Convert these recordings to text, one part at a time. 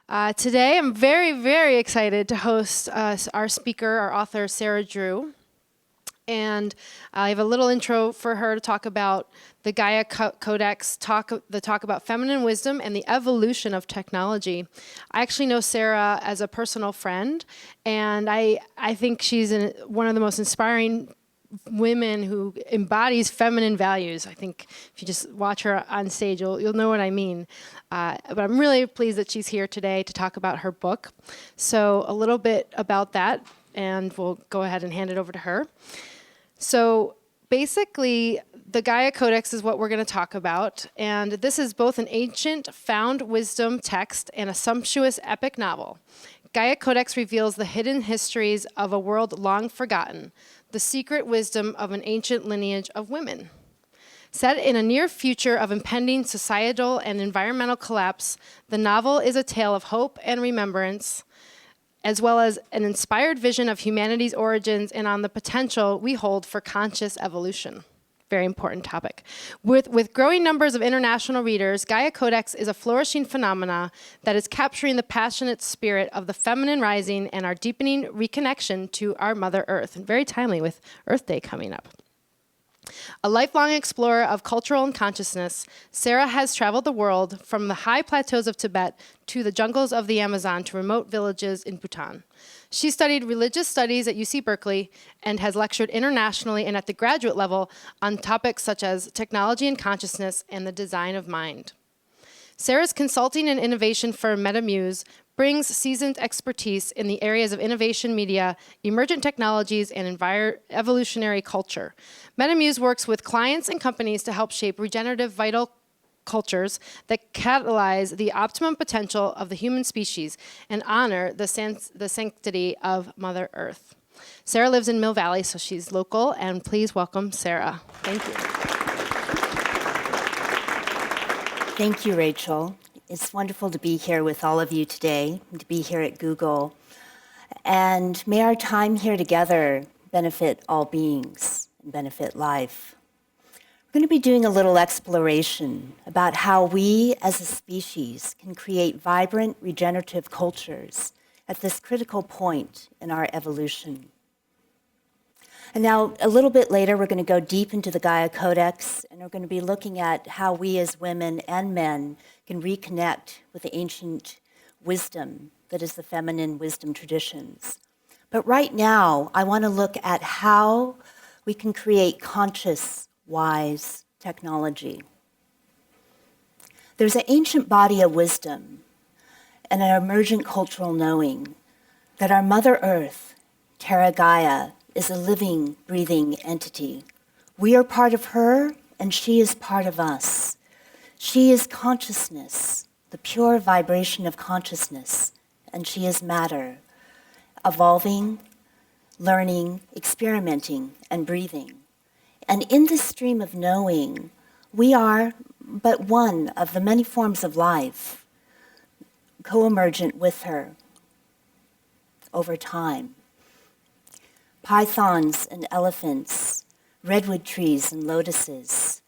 Today, I'm very, very excited to host our speaker, our author, Sarah Drew. And I have a little intro for her to talk about the Gaia Codex, talk about feminine wisdom and the evolution of technology. I actually know Sarah as a personal friend, and I think she's one of the most inspiring women who embodies feminine values. I think if you just watch her on stage, you'll know what I mean. But I'm really pleased that she's here today to talk about her book. So a little bit about that, and we'll go ahead and hand it over to her. So basically, the Gaia Codex is what we're going to talk about, and this is both an ancient found wisdom text and a sumptuous epic novel. Gaia Codex reveals the hidden histories of a world long forgotten, the secret wisdom of an ancient lineage of women. Set in a near future of impending societal and environmental collapse, the novel is a tale of hope and remembrance, as well as an inspired vision of humanity's origins and on the potential we hold for conscious evolution. Very important topic. With growing numbers of international readers, Gaia Codex is a flourishing phenomena that is capturing the passionate spirit of the feminine rising and our deepening reconnection to our Mother Earth, and very timely with Earth Day coming up. A lifelong explorer of cultural and consciousness, Sarah has traveled the world from the high plateaus of Tibet to the jungles of the Amazon to remote villages in Bhutan. She studied religious studies at UC Berkeley and has lectured internationally and at the graduate level on topics such as technology and consciousness and the design of mind. Sarah's consulting and innovation firm MetaMuse brings seasoned expertise in the areas of innovation media, emergent technologies, and evolutionary culture. MetaMuse works with clients and companies to help shape regenerative vital cultures that catalyze the optimum potential of the human species and honor the sanctity of Mother Earth. Sarah lives in Mill Valley, so she's local, and please welcome Sarah. Thank you. Thank you, Rachel. It's wonderful to be here with all of you today, to be here at Google. And may our time here together benefit all beings and benefit life. We're going to be doing a little exploration about how we as a species can create vibrant, regenerative cultures at this critical point in our evolution. And now, a little bit later, we're going to go deep into the Gaia Codex, and we're going to be looking at how we as women and men can reconnect with the ancient wisdom that is the feminine wisdom traditions. But right now, I want to look at how we can create conscious, wise technology. There's an ancient body of wisdom and an emergent cultural knowing that our Mother Earth, Terra Gaia, is a living, breathing entity. We are part of her, and she is part of us. She is consciousness, the pure vibration of consciousness, and she is matter, evolving, learning, experimenting, and breathing. And in this stream of knowing, we are but one of the many forms of life, co-emergent with her over time. Pythons and elephants, redwood trees and lotuses,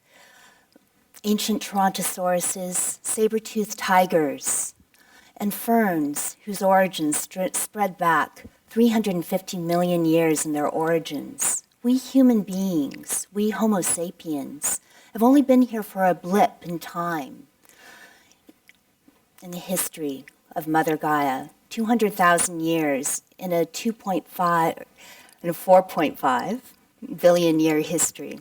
ancient Torontosauruses, saber-toothed tigers, and ferns whose origins spread back 350 million years in their origins. We human beings, we Homo sapiens, have only been here for a blip in time in the history of Mother Gaia, 200,000 years in a 4.5 billion year history.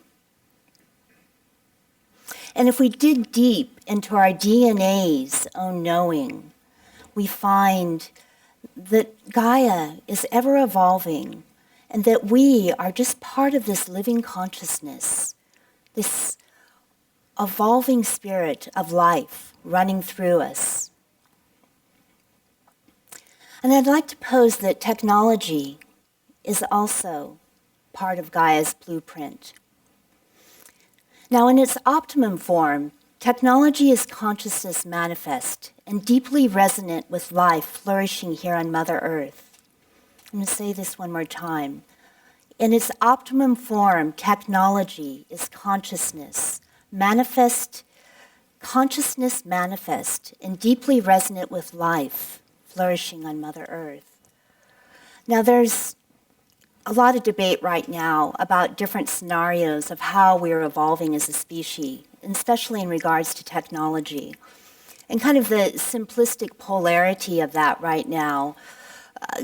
And if we dig deep into our DNA's own knowing, we find that Gaia is ever evolving and that we are just part of this living consciousness, this evolving spirit of life running through us. And I'd like to pose that technology is also part of Gaia's blueprint. Now, in its optimum form, technology is consciousness manifest and deeply resonant with life flourishing here on Mother Earth. I'm going to say this one more time. In its optimum form, technology is consciousness manifest and deeply resonant with life flourishing on Mother Earth. Now, there's a lot of debate right now about different scenarios of how we're evolving as a species, and especially in regards to technology. And kind of the simplistic polarity of that right now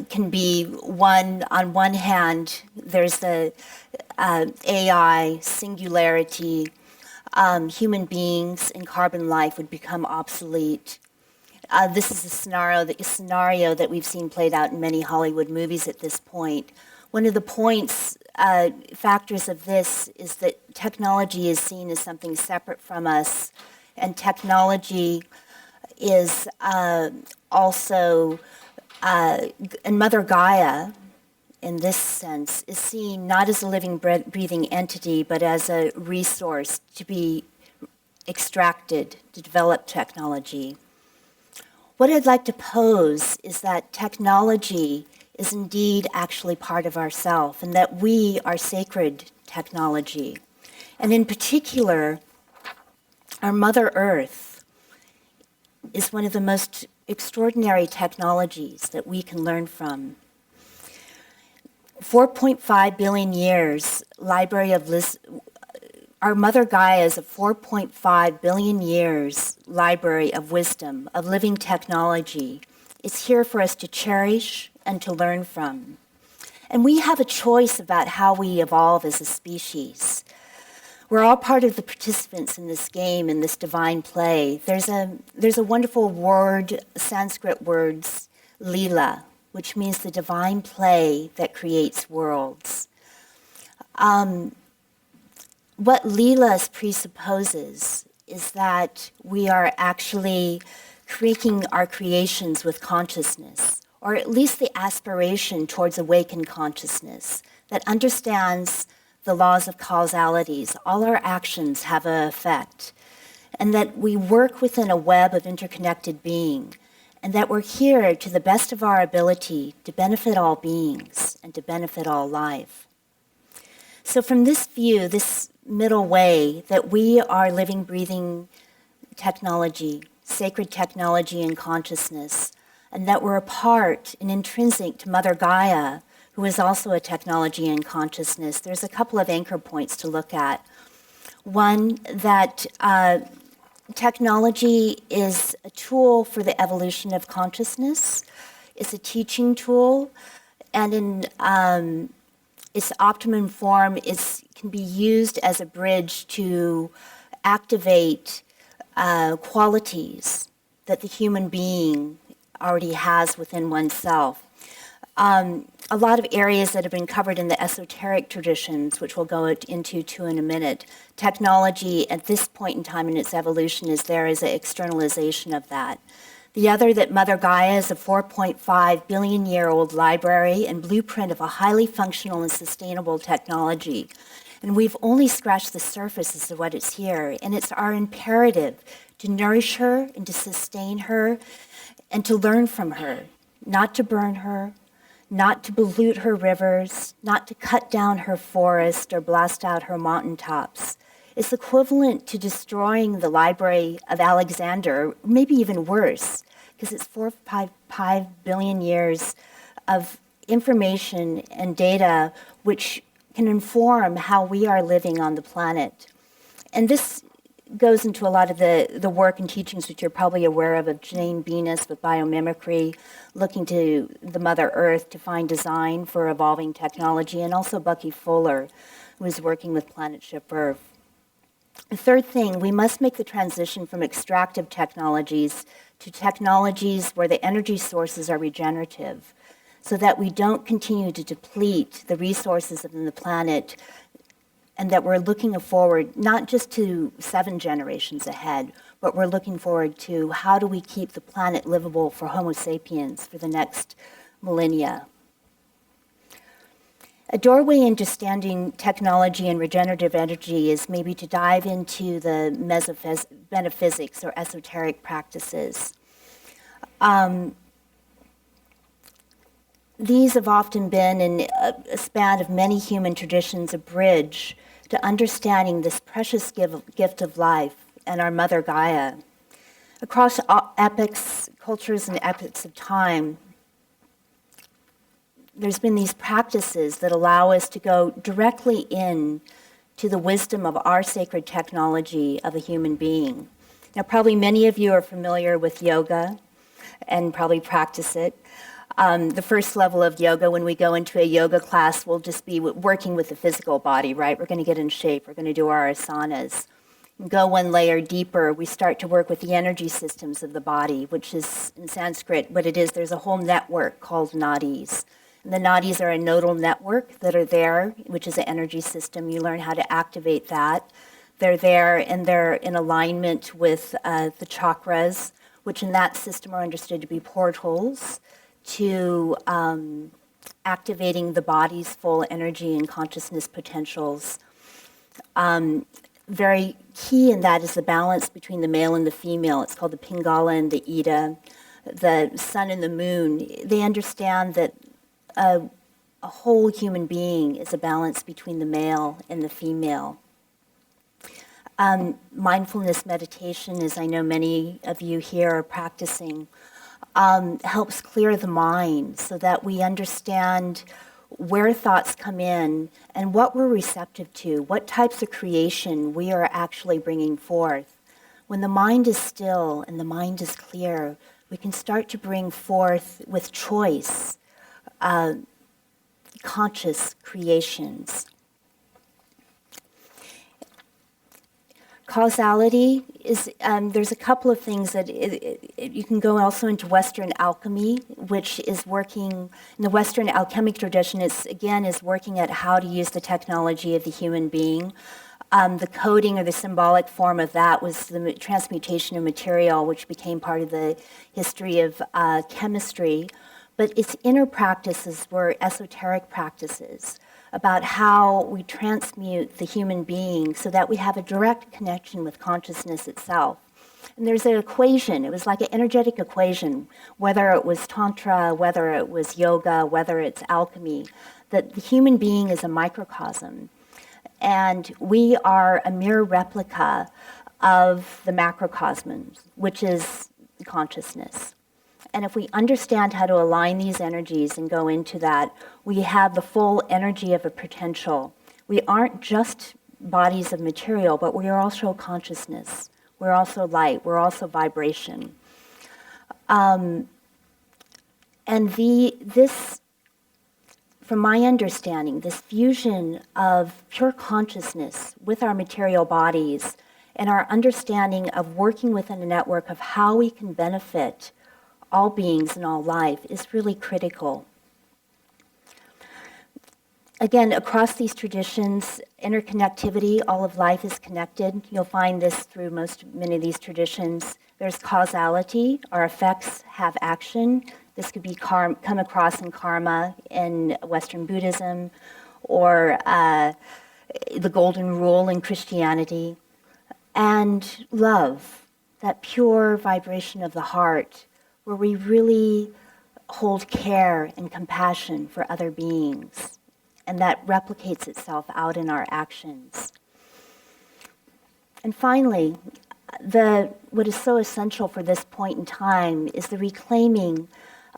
can be one, on one hand, there's the AI singularity, human beings and carbon life would become obsolete. This is a scenario that we've seen played out in many Hollywood movies at this point. One of the factors of this is that technology is seen as something separate from us, and technology is also, and Mother Gaia, in this sense, is seen not as a living, breathing entity, but as a resource to be extracted to develop technology. What I'd like to pose is that technology is indeed actually part of ourself, and that we are sacred technology. And in particular, our Mother Earth is one of the most extraordinary technologies that we can learn from. 4.5 billion years, our Mother Gaia is a 4.5 billion years library of wisdom, of living technology. It's here for us to cherish and to learn from. And we have a choice about how we evolve as a species. We're all part of the participants in this game, in this divine play. There's a wonderful word, Sanskrit words, lila, which means the divine play that creates worlds. What lila presupposes is that we are actually creating our creations with consciousness, or at least the aspiration towards awakened consciousness that understands the laws of causalities. All our actions have an effect, and that we work within a web of interconnected being, and that we're here to the best of our ability to benefit all beings and to benefit all life. So from this view, this middle way, that we are living, breathing technology, sacred technology and consciousness, and that we're a part and intrinsic to Mother Gaia, who is also a technology and consciousness, there's a couple of anchor points to look at. One, that technology is a tool for the evolution of consciousness. It's a teaching tool, and in its optimum form, it can be used as a bridge to activate qualities that the human being already has within oneself. A lot of areas that have been covered in the esoteric traditions, which we'll go into in a minute. Technology at this point in time in its evolution is there as an externalization of that. The other, that Mother Gaia is a 4.5 billion year old library and blueprint of a highly functional and sustainable technology. And we've only scratched the surface as to what is here. And it's our imperative to nourish her and to sustain her and to learn from her, not to burn her, not to pollute her rivers, not to cut down her forest or blast out her mountaintops. It's equivalent to destroying the Library of Alexander, maybe even worse, because it's 4.5 billion years of information and data which can inform how we are living on the planet. And this goes into a lot of the work and teachings which you're probably aware of Jane Venus with biomimicry, looking to the Mother Earth to find design for evolving technology, and also Bucky Fuller, who is working with Planet Ship Earth. The third thing, we must make the transition from extractive technologies to technologies where the energy sources are regenerative, so that we don't continue to deplete the resources of the planet, and that we're looking forward not just to 7 generations ahead, but we're looking forward to how do we keep the planet livable for Homo sapiens for the next millennia. A doorway into understanding technology and regenerative energy is maybe to dive into the metaphysics or esoteric practices. These have often been, in a span of many human traditions, a bridge to understanding this precious gift of life and our Mother Gaia. Across epochs, cultures, and epochs of time, there's been these practices that allow us to go directly in to the wisdom of our sacred technology of a human being. Now, probably many of you are familiar with yoga and probably practice it. The first level of yoga, when we go into a yoga class, will just be working with the physical body, right? We're going to get in shape. We're going to do our asanas. Go one layer deeper, we start to work with the energy systems of the body, which is, in Sanskrit, what it is, there's a whole network called nadis. And the nadis are a nodal network that are there, which is an energy system. You learn how to activate that. They're there, and they're in alignment with the chakras, which in that system are understood to be portals to activating the body's full energy and consciousness potentials. Very key in that is the balance between the male and the female. It's called the Pingala and the Ida, the sun and the moon. They understand that a whole human being is a balance between the male and the female. Mindfulness meditation, as I know many of you here are practicing, helps clear the mind so that we understand where thoughts come in and what we're receptive to, what types of creation we are actually bringing forth. When the mind is still and the mind is clear, we can start to bring forth with choice conscious creations. Causality is, there's a couple of things that you can go also into Western alchemy, which is working, in the Western alchemic tradition, is working at how to use the technology of the human being. The coding or the symbolic form of that was the transmutation of material, which became part of the history of chemistry. But its inner practices were esoteric practices about how we transmute the human being so that we have a direct connection with consciousness itself. And there's an equation, it was like an energetic equation, whether it was Tantra, whether it was yoga, whether it's alchemy, that the human being is a microcosm. And we are a mere replica of the macrocosm, which is consciousness. And if we understand how to align these energies and go into that, we have the full energy of a potential. We aren't just bodies of material, but we are also consciousness. We're also light. We're also vibration. And this, from my understanding, this fusion of pure consciousness with our material bodies and our understanding of working within a network of how we can benefit all beings and all life is really critical. Again, across these traditions, interconnectivity, all of life is connected. You'll find this through many of these traditions. There's causality, our effects have action. This could be come across in karma in Western Buddhism, or the golden rule in Christianity. And love, that pure vibration of the heart, where we really hold care and compassion for other beings. And that replicates itself out in our actions. And finally, what is so essential for this point in time is the reclaiming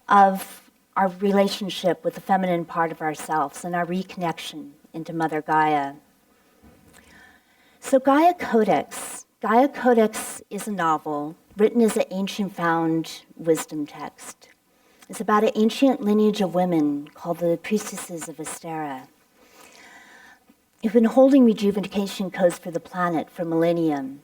of our relationship with the feminine part of ourselves and our reconnection into Mother Gaia. So Gaia Codex is a novel written as an ancient found wisdom text. It's about an ancient lineage of women called the Priestesses of Astera, who've been holding rejuvenation codes for the planet for millennium.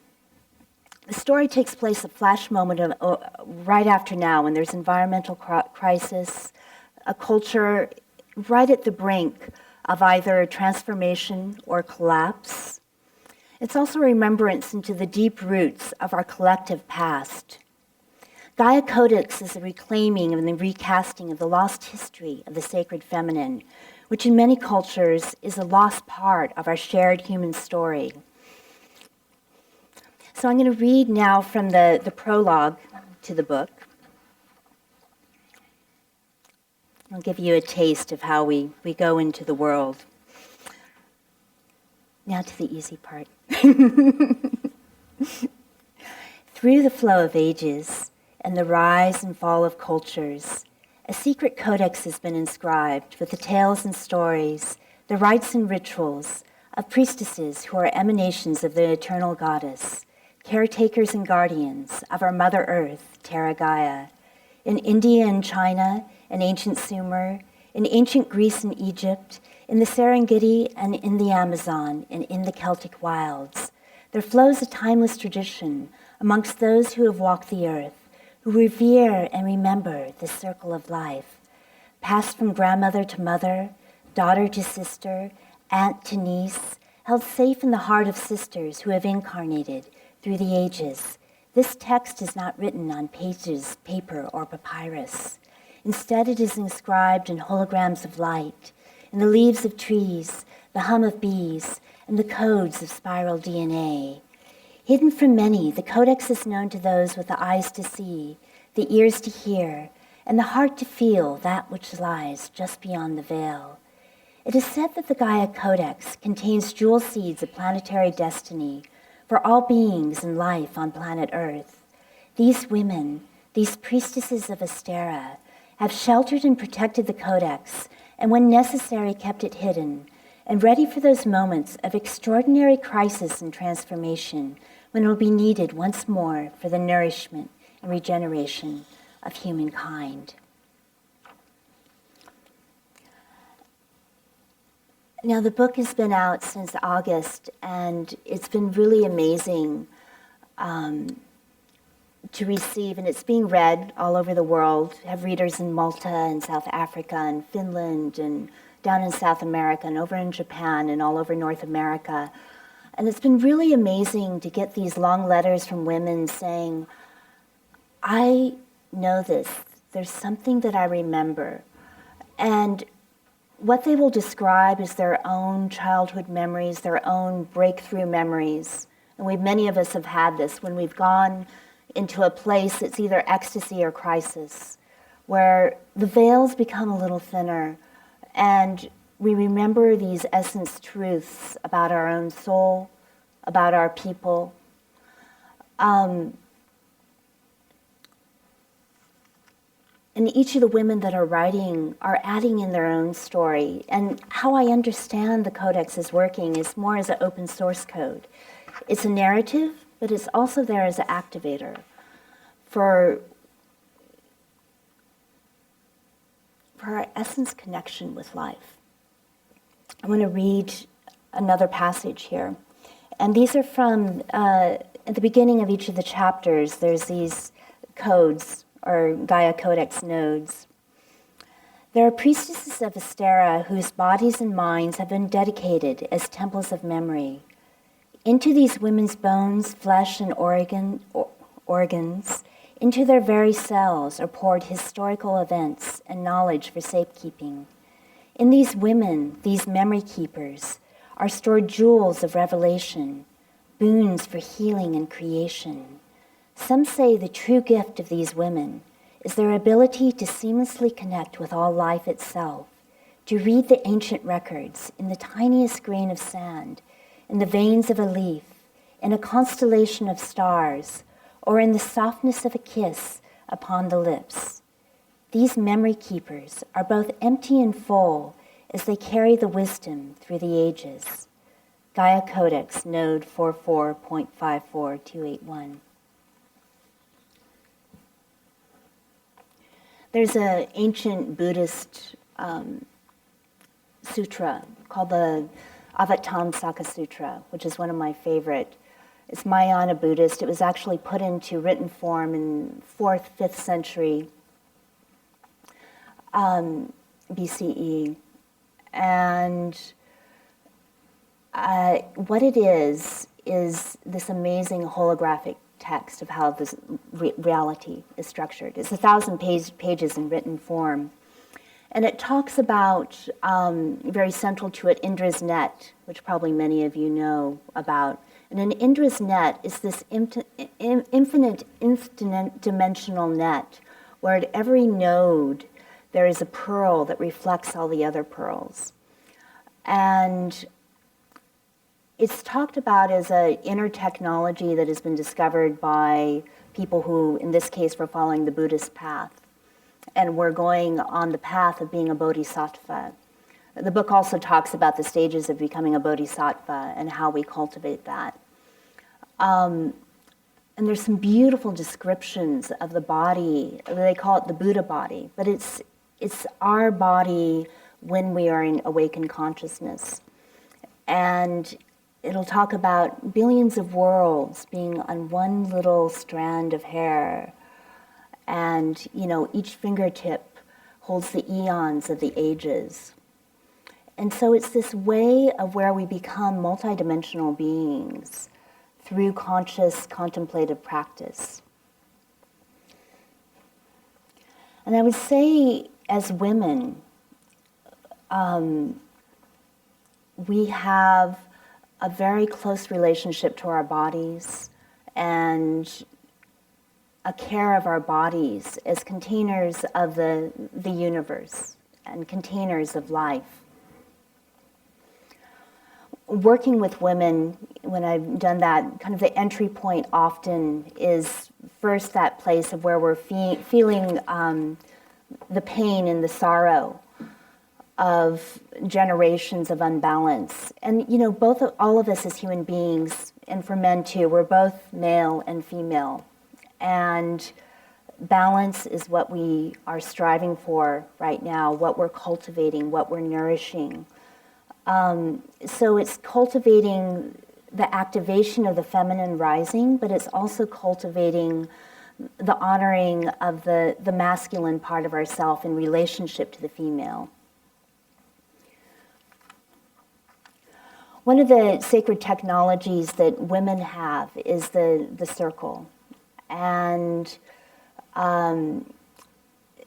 The story takes place a flash moment of, right after now, when there's environmental crisis, a culture right at the brink of either transformation or collapse. It's also a remembrance into the deep roots of our collective past. Gaia Codex is a reclaiming and the recasting of the lost history of the sacred feminine, which in many cultures is a lost part of our shared human story. So I'm going to read now from the prologue to the book. I'll give you a taste of how we go into the world. Now to the easy part. Through the flow of ages and the rise and fall of cultures, a secret codex has been inscribed with the tales and stories, the rites and rituals of priestesses who are emanations of the eternal goddess, caretakers and guardians of our Mother Earth, Terra Gaia. In India and China, in ancient Sumer, in ancient Greece and Egypt, in the Serengeti and in the Amazon, and in the Celtic wilds, there flows a timeless tradition amongst those who have walked the earth, who revere and remember the circle of life, passed from grandmother to mother, daughter to sister, aunt to niece, held safe in the heart of sisters who have incarnated through the ages. This text is not written on pages, paper, or papyrus. Instead, it is inscribed in holograms of light, in the leaves of trees, the hum of bees, and the codes of spiral DNA. Hidden from many, the Codex is known to those with the eyes to see, the ears to hear, and the heart to feel that which lies just beyond the veil. It is said that the Gaia Codex contains jewel seeds of planetary destiny for all beings and life on planet Earth. These women, these priestesses of Astera, have sheltered and protected the Codex, and when necessary kept it hidden, and ready for those moments of extraordinary crisis and transformation when it will be needed once more for the nourishment and regeneration of humankind. Now, the book has been out since August, and it's been really amazing to receive, and it's being read all over the world. I have readers in Malta and South Africa and Finland and down in South America and over in Japan and all over North America. And it's been really amazing to get these long letters from women saying, I know this. There's something that I remember. And what they will describe is their own childhood memories, their own breakthrough memories. And many of us have had this when we've gone into a place that's either ecstasy or crisis, where the veils become a little thinner and we remember these essence truths about our own soul, about our people. And each of the women that are writing are adding in their own story. And how I understand the Codex is working is more as an open source code. It's a narrative, but it's also there as an activator for our essence connection with life. I want to read another passage here. And these are from, at the beginning of each of the chapters, there's these codes, or Gaia Codex nodes. There are priestesses of Astera whose bodies and minds have been dedicated as temples of memory. Into these women's bones, flesh, and organs, into their very cells are poured historical events and knowledge for safekeeping. In these women, these memory keepers, are stored jewels of revelation, boons for healing and creation. Some say the true gift of these women is their ability to seamlessly connect with all life itself, to read the ancient records in the tiniest grain of sand, in the veins of a leaf, in a constellation of stars, or in the softness of a kiss upon the lips. These memory keepers are both empty and full as they carry the wisdom through the ages. Gaia Codex, node 44.54281. There's an ancient Buddhist sutra called the Avatamsaka Sutra, which is one of my favorite. It's Mahayana Buddhist. It was actually put into written form in 4th, 5th century BCE. And what it is this amazing holographic text of how this reality is structured. It's 1,000 pages in written form. And it talks about, very central to it, Indra's net, which probably many of you know about. And an Indra's net is this infinite dimensional net where at every node there is a pearl that reflects all the other pearls. And it's talked about as an inner technology that has been discovered by people who, in this case, were following the Buddhist path. And we're going on the path of being a bodhisattva. The book also talks about the stages of becoming a bodhisattva and how we cultivate that. And there's some beautiful descriptions of the body. They call it the Buddha body, but it's our body when we are in awakened consciousness. And it'll talk about billions of worlds being on one little strand of hair. And, each fingertip holds the eons of the ages. And so it's this way of where we become multidimensional beings through conscious contemplative practice. And I would say, as women, we have a very close relationship to our bodies and a care of our bodies as containers of the universe and containers of life. Working with women, when I've done that, kind of the entry point often is first that place of where we're feeling the pain and the sorrow of generations of unbalance. And, all of us as human beings, and for men too, we're both male and female. And balance is what we are striving for right now, what we're cultivating, what we're nourishing. So it's cultivating the activation of the feminine rising, but it's also cultivating the honoring of the masculine part of ourself in relationship to the female. One of the sacred technologies that women have is the circle. And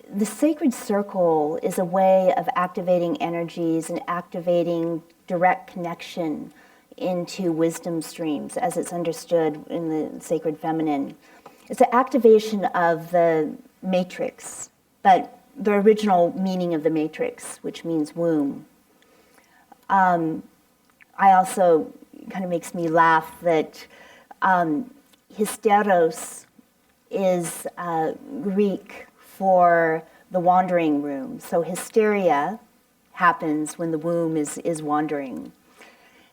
the sacred circle is a way of activating energies and activating direct connection into wisdom streams as it's understood in the sacred feminine. It's an activation of the matrix, but the original meaning of the matrix, which means womb. I also, kind of makes me laugh that hysteros is Greek for the wandering room. So hysteria happens when the womb is wandering.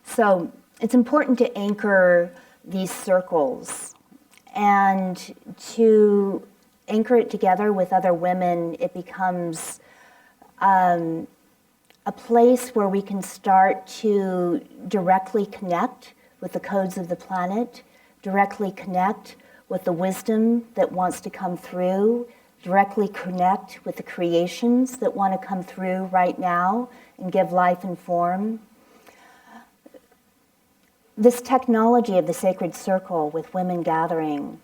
So it's important to anchor these circles and to anchor it together with other women. It becomes a place where we can start to directly connect with the codes of the planet, directly connect with the wisdom that wants to come through, directly connect with the creations that want to come through right now and give life and form. This technology of the sacred circle with women gathering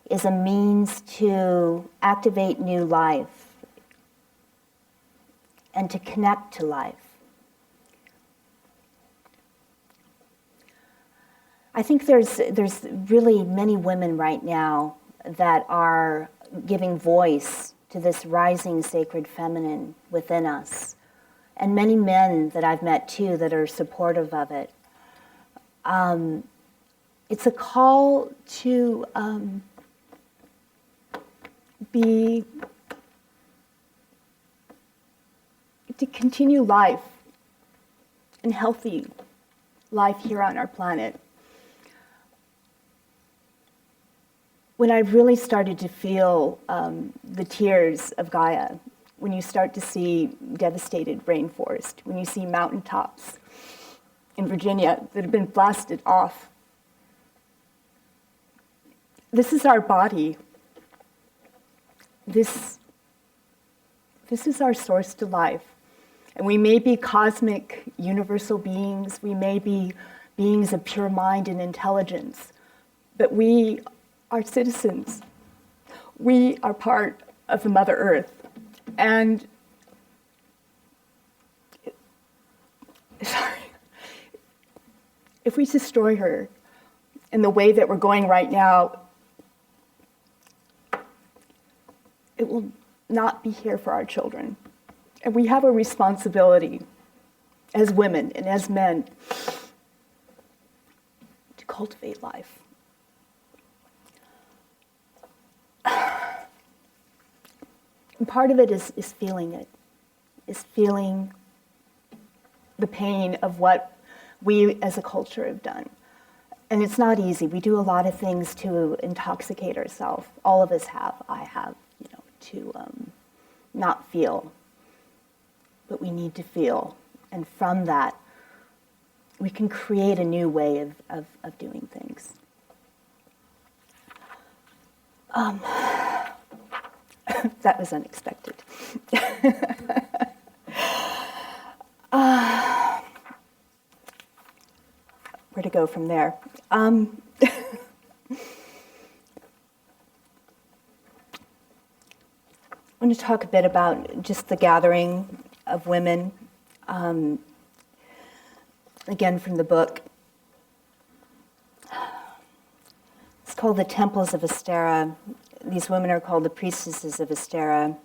is a means to activate new life and to connect to life. I think there's really many women right now that are giving voice to this rising sacred feminine within us, and many men that I've met too that are supportive of it. It's a call to continue life and healthy life here on our planet. When I really started to feel the tears of Gaia, when you start to see devastated rainforest, when you see mountaintops in Virginia that have been blasted off, this is our body. This is our source to life. And we may be cosmic, universal beings, we may be beings of pure mind and intelligence, but we are citizens. We are part of the Mother Earth. And, if we destroy her in the way that we're going right now, it will not be here for our children. And we have a responsibility as women and as men cultivate life. And part of it is feeling it, is feeling the pain of what we as a culture have done. And it's not easy. We do a lot of things to intoxicate ourselves. All of us have. I have, to not feel. But we need to feel. And from that, we can create a new way of doing things. That was unexpected. Where to go from there? I want to talk a bit about just the gathering of women. Again, from the book. It's called the Temples of Astera. These women are called the Priestesses of Astera.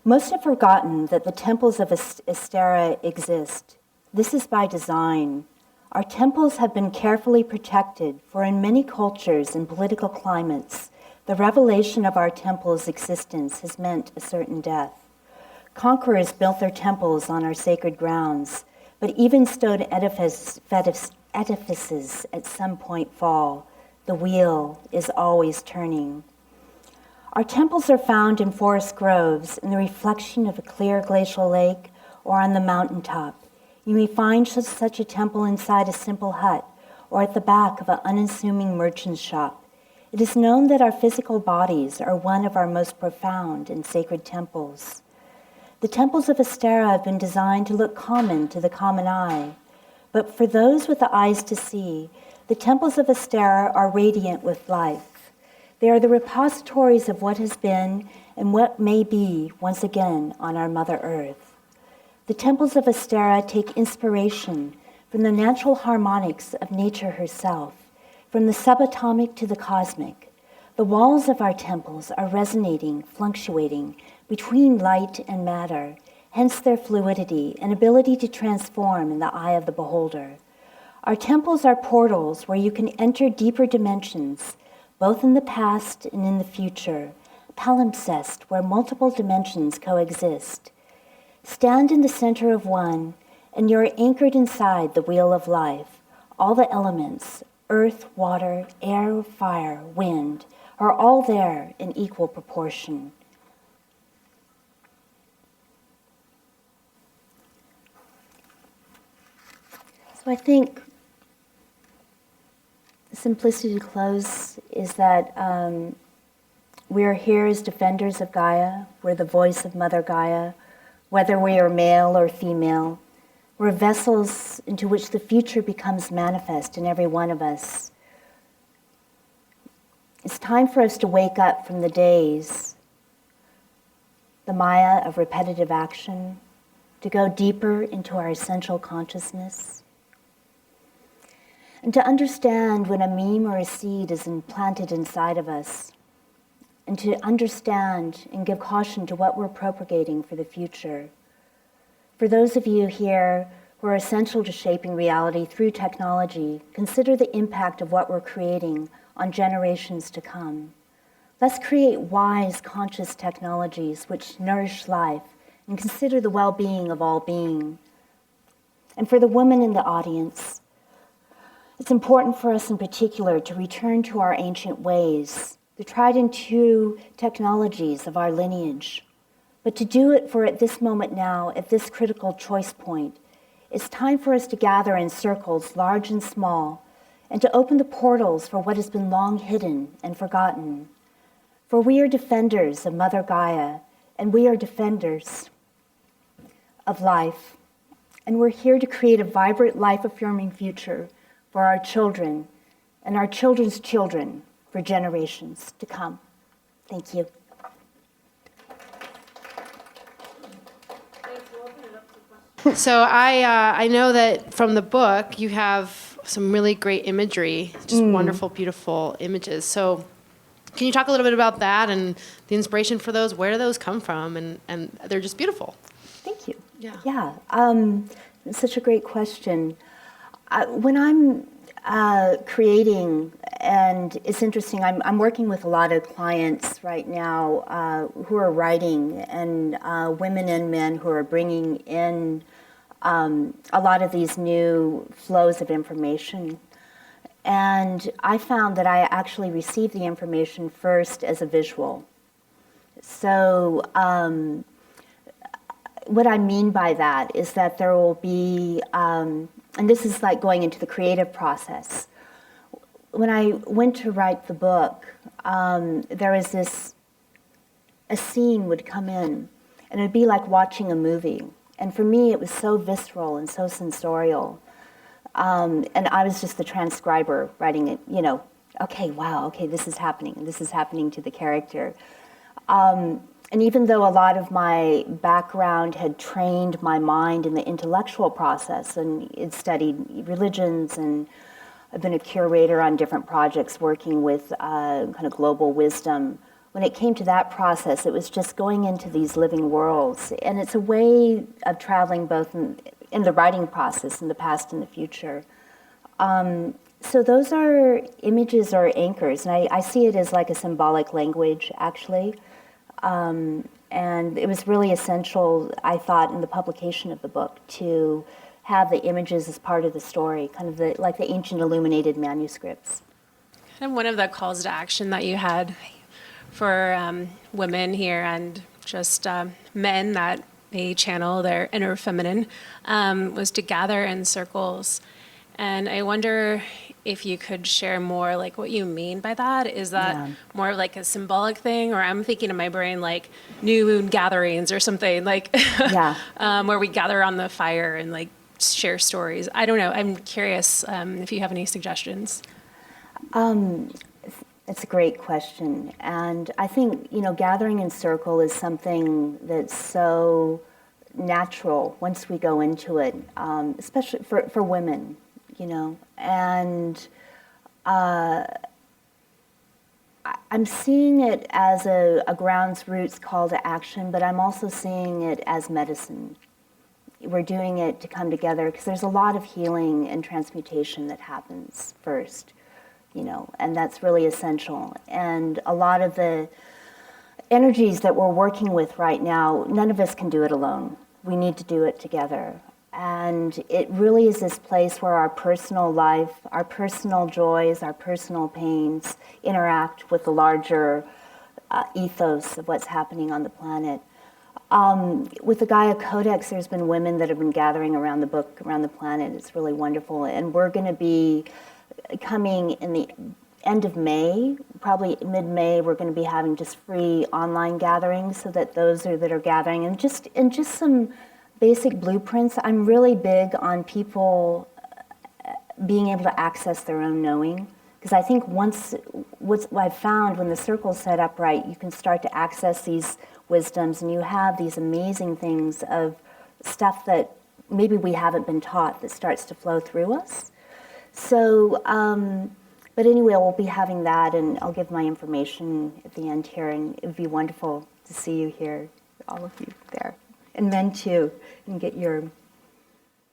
Most have forgotten that the temples of Astera exist. This is by design. Our temples have been carefully protected, for in many cultures and political climates, the revelation of our temple's existence has meant a certain death. Conquerors built their temples on our sacred grounds, but even stone edifices at some point fall. The wheel is always turning. Our temples are found in forest groves, in the reflection of a clear glacial lake, or on the mountaintop. You may find such a temple inside a simple hut, or at the back of an unassuming merchant's shop. It is known that our physical bodies are one of our most profound and sacred temples. The temples of Astera have been designed to look common to the common eye, but for those with the eyes to see, the temples of Astera are radiant with life. They are the repositories of what has been and what may be once again on our Mother Earth. The temples of Astera take inspiration from the natural harmonics of nature herself, from the subatomic to the cosmic. The walls of our temples are resonating, fluctuating between light and matter, hence their fluidity and ability to transform in the eye of the beholder. Our temples are portals where you can enter deeper dimensions, both in the past and in the future, palimpsest where multiple dimensions coexist. Stand in the center of one, and you're anchored inside the wheel of life. All the elements, earth, water, air, fire, wind, are all there in equal proportion. So I think the simplicity to close is that we are here as defenders of Gaia. We're the voice of Mother Gaia. Whether we are male or female, we're vessels into which the future becomes manifest in every one of us. It's time for us to wake up from the days, the Maya of repetitive action, to go deeper into our essential consciousness, and to understand when a meme or a seed is implanted inside of us, and to understand and give caution to what we're propagating for the future. For those of you here who are essential to shaping reality through technology, consider the impact of what we're creating on generations to come. Let's create wise, conscious technologies which nourish life and consider the well-being of all being. And for the women in the audience, it's important for us in particular to return to our ancient ways, the tried and true technologies of our lineage. But to do it for at this moment now, at this critical choice point, it's time for us to gather in circles, large and small, and to open the portals for what has been long hidden and forgotten. For we are defenders of Mother Gaia, and we are defenders of life. And we're here to create a vibrant, life-affirming future for our children and our children's children for generations to come. Thank you. So I know that from the book you have some really great imagery, just wonderful, beautiful images. So can you talk a little bit about that and the inspiration for those? Where do those come from? And they're just beautiful. Thank you. Yeah. Yeah. It's such a great question. When I'm creating, and it's interesting, I'm working with a lot of clients right now who are writing, and women and men who are bringing in a lot of these new flows of information. And I found that I actually receive the information first as a visual. So what I mean by that is that there will be, and this is like going into the creative process. When I went to write the book, there was a scene would come in, and it'd be like watching a movie. And for me, it was so visceral and so sensorial. And I was just the transcriber writing it, okay, wow, okay, this is happening to the character. And even though a lot of my background had trained my mind in the intellectual process, and it studied religions, and I've been a curator on different projects working with kind of global wisdom, when it came to that process, it was just going into these living worlds. And it's a way of traveling both in the writing process, in the past and the future. So those are images or anchors, and I see it as like a symbolic language, actually. And it was really essential, I thought, in the publication of the book to have the images as part of the story, kind of like the ancient illuminated manuscripts. And one of the calls to action that you had for women here and just men that may channel their inner feminine was to gather in circles. And I wonder if you could share more like what you mean by that. Is that more like a symbolic thing, or I'm thinking in my brain like new moon gatherings or something like where we gather on the fire and like share stories. I don't know. I'm curious if you have any suggestions. It's a great question. And I think, gathering in circle is something that's so natural once we go into it, especially for women, and I'm seeing it as a grounds roots call to action, but I'm also seeing it as medicine. We're doing it to come together because there's a lot of healing and transmutation that happens first, and that's really essential. And a lot of the energies that we're working with right now, none of us can do it alone. We need to do it together. And it really is this place where our personal life, our personal joys, our personal pains interact with the larger ethos of what's happening on the planet. With the Gaia Codex, there's been women that have been gathering around the book, around the planet. It's really wonderful. And we're going to be coming in the end of May, probably mid-May, we're going to be having just free online gatherings so that those that are gathering, and just some basic blueprints. I'm really big on people being able to access their own knowing, because I think what I've found when the circle's set up right, you can start to access these wisdoms, and you have these amazing things of stuff that maybe we haven't been taught that starts to flow through us. So, but anyway, we'll be having that, and I'll give my information at the end here, and it would be wonderful to see you here, all of you there. And men too, and get your...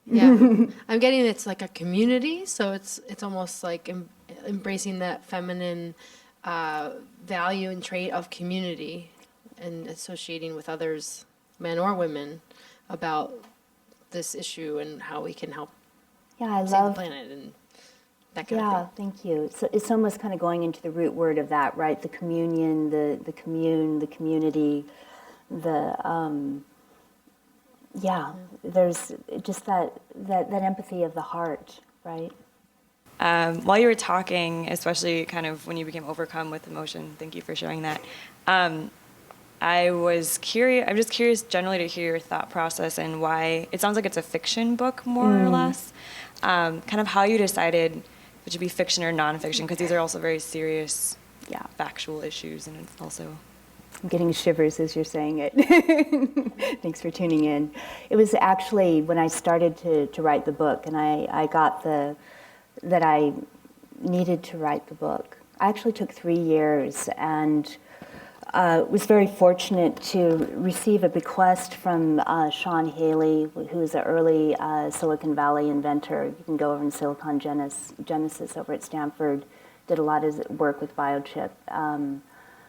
Yeah, I'm getting it's like a community, so it's almost like embracing that feminine value and trait of community and associating with others, men or women, about this issue and how we can help save the planet and that kind of thing. Yeah, thank you. So it's almost kind of going into the root word of that, right? The communion, the commune, the community, there's just that empathy of the heart, right? While you were talking, especially kind of when you became overcome with emotion, thank you for sharing that. I'm just curious generally to hear your thought process and why, it sounds like it's a fiction book more or less, kind of how you decided if it should be fiction or nonfiction, because these are also very serious, factual issues, and it's also... I'm getting shivers as you're saying it. Thanks for tuning in. It was actually when I started to write the book, and I got that I needed to write the book. I actually took 3 years, and was very fortunate to receive a bequest from Sean Haley, who is an early Silicon Valley inventor. You can go over in Silicon Genesis over at Stanford, did a lot of work with biochip.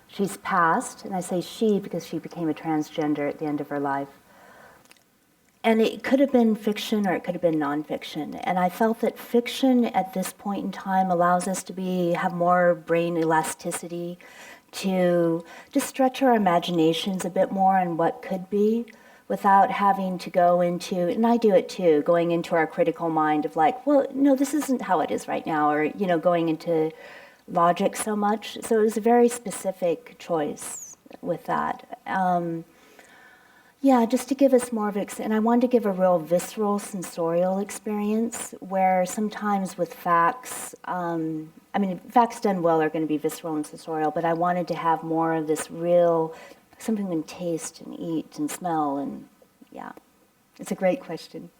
She's passed, and I say she because she became a transgender at the end of her life. And it could have been fiction or it could have been nonfiction. And I felt that fiction at this point in time allows us to have more brain elasticity, to just stretch our imaginations a bit more on what could be without having to go into, and I do it too, going into our critical mind of like, well, no, this isn't how it is right now, or, going into logic so much. So it was a very specific choice with that. Just to give us more of and I wanted to give a real visceral, sensorial experience where sometimes with facts, facts done well are going to be visceral and sensorial, but I wanted to have more of this real, something we can taste and eat and smell, and it's a great question.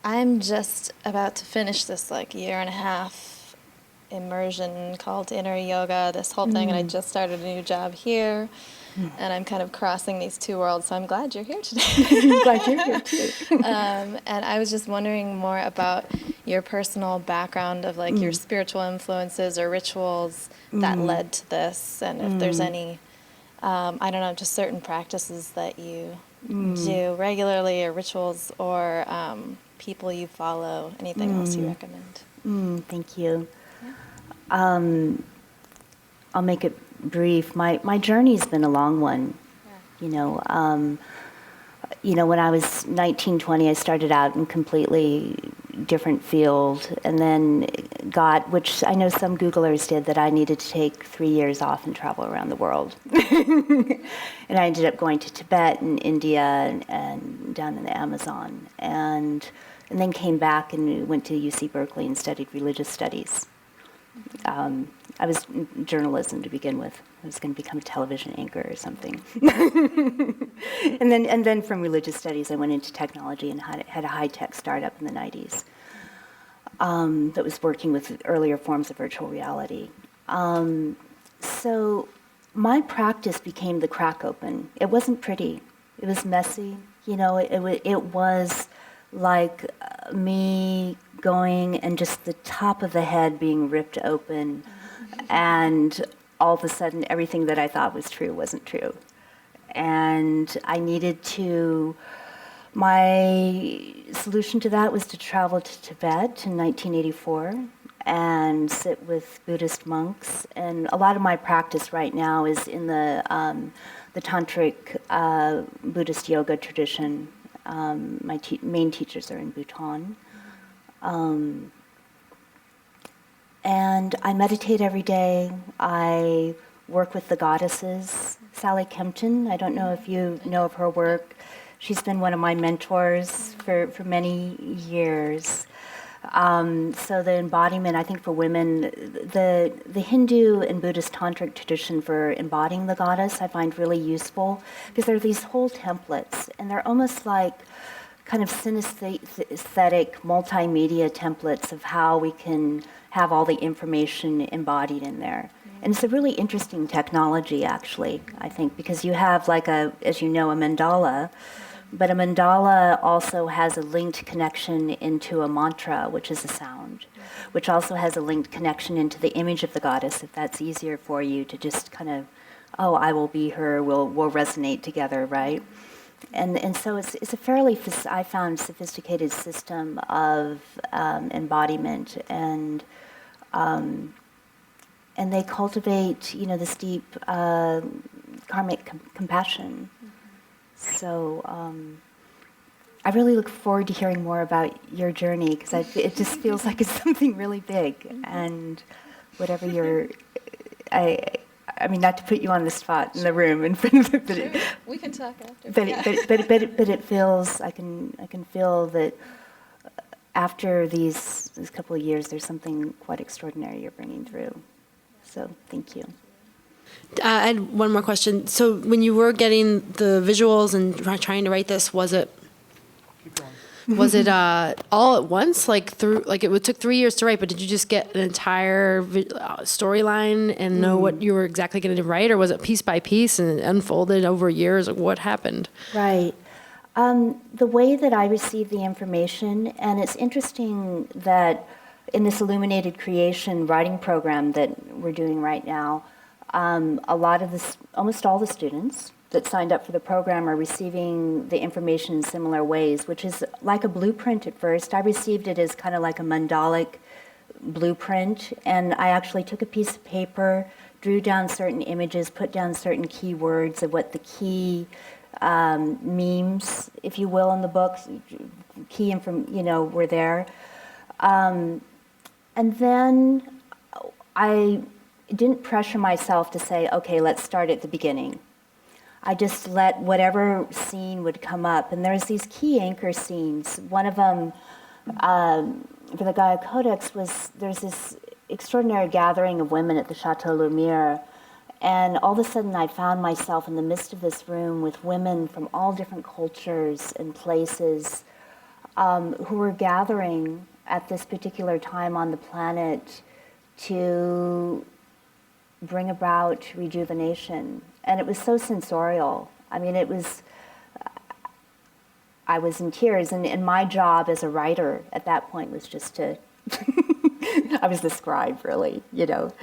I'm just about to finish this year and a half immersion called inner yoga, this whole thing, and I just started a new job here. And I'm kind of crossing these two worlds, so I'm glad you're here today. I'm glad you're here too. And I was just wondering more about your personal background of your spiritual influences or rituals that led to this, and if there's any, just certain practices that you do regularly, or rituals, or people you follow, anything else you recommend. Thank you. I'll make it brief. My journey's been a long one. When I was 19, 20, I started out in completely different field, and then which I know some Googlers did, that I needed to take 3 years off and travel around the world. And I ended up going to Tibet and India and down in the Amazon, and then came back and went to UC Berkeley and studied religious studies. I was in journalism to begin with. I was going to become a television anchor or something. and then from religious studies, I went into technology and had a high-tech startup in the 90s that was working with earlier forms of virtual reality. So my practice became the crack open. It wasn't pretty. It was messy. It was like me going and just the top of the head being ripped open, and all of a sudden everything that I thought was true wasn't true. And I needed to, my solution to that was to travel to Tibet in 1984 and sit with Buddhist monks. And a lot of my practice right now is in the tantric Buddhist yoga tradition. My main teachers are in Bhutan. And I meditate every day. I work with the goddesses. Sally Kempton, I don't know if you know of her work. She's been one of my mentors for many years. So the embodiment, I think for women, the Hindu and Buddhist tantric tradition for embodying the goddess I find really useful, because there are these whole templates, and they're almost like kind of synesthetic multimedia templates of how we can have all the information embodied in there. And it's a really interesting technology, actually, I think, because you have as you know, a mandala, but a mandala also has a linked connection into a mantra, which is a sound, which also has a linked connection into the image of the goddess, if that's easier for you to just kind of, I will be her, we'll resonate together, right? And so it's a fairly, I found, sophisticated system of embodiment, and they cultivate, this deep karmic compassion. So I really look forward to hearing more about your journey, because it just feels like it's something really big, and whatever I mean, not to put you on the spot in the room in front of Sure. We can talk after. But it feels, I can feel that after these couple of years, there's something quite extraordinary you're bringing through. So thank you. I had one more question. So when you were getting the visuals and trying to write this, was it Was it all at once, like it took 3 years to write, but did you just get an entire storyline and know what you were exactly going to write, or was it piece by piece and it unfolded over years? Like, what happened? Right. The way that I received the information, and it's interesting that in this Illuminated Creation writing program that we're doing right now, almost all the students that signed up for the program are receiving the information in similar ways, which is like a blueprint at first. I received it as kind of like a mandalic blueprint, and I actually took a piece of paper, drew down certain images, put down certain keywords of what the key memes, if you will, in the book, were there. And then I didn't pressure myself to say, okay, let's start at the beginning. I just let whatever scene would come up. And there's these key anchor scenes. One of them, for the Gaia Codex, there's this extraordinary gathering of women at the Chateau Lumiere. And all of a sudden I found myself in the midst of this room with women from all different cultures and places who were gathering at this particular time on the planet to bring about rejuvenation. And it was so sensorial. I mean, I was in tears, and my job as a writer at that point was just to, I was the scribe, really, So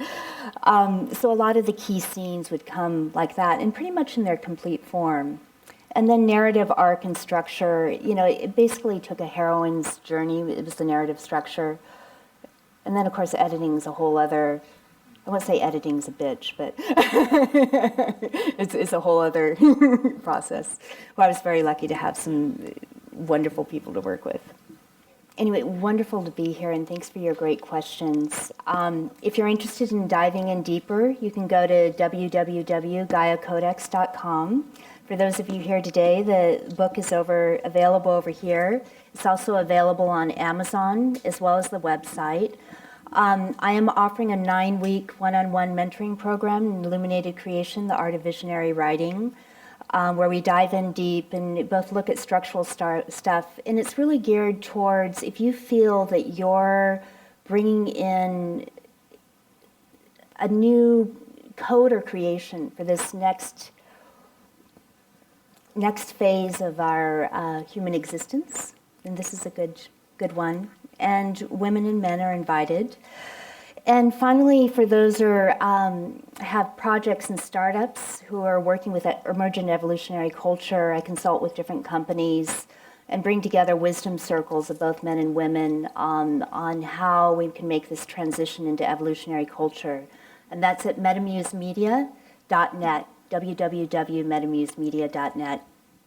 a lot of the key scenes would come like that, and pretty much in their complete form. And then narrative arc and structure, it basically took a heroine's journey. It was the narrative structure. And then, of course, editing is a whole other, I won't say editing's a bitch, but it's a whole other process. Well, I was very lucky to have some wonderful people to work with. Anyway, wonderful to be here, and thanks for your great questions. If you're interested in diving in deeper, you can go to www.gaiacodex.com. For those of you here today, the book is available over here. It's also available on Amazon as well as the website. I am offering a 9-week one-on-one mentoring program in Illuminated Creation, the Art of Visionary Writing, where we dive in deep and both look at structural stuff. And it's really geared towards if you feel that you're bringing in a new code or creation for this next phase of our human existence, then this is a good one. And women and men are invited. And finally, for those who have projects and startups who are working with emergent evolutionary culture, I consult with different companies and bring together wisdom circles of both men and women on how we can make this transition into evolutionary culture. And that's at metamusemedia.net, www.metamusemedia.net.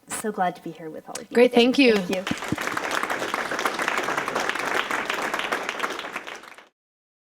So glad to be here with all of you. Great, today. thank you. Thank you.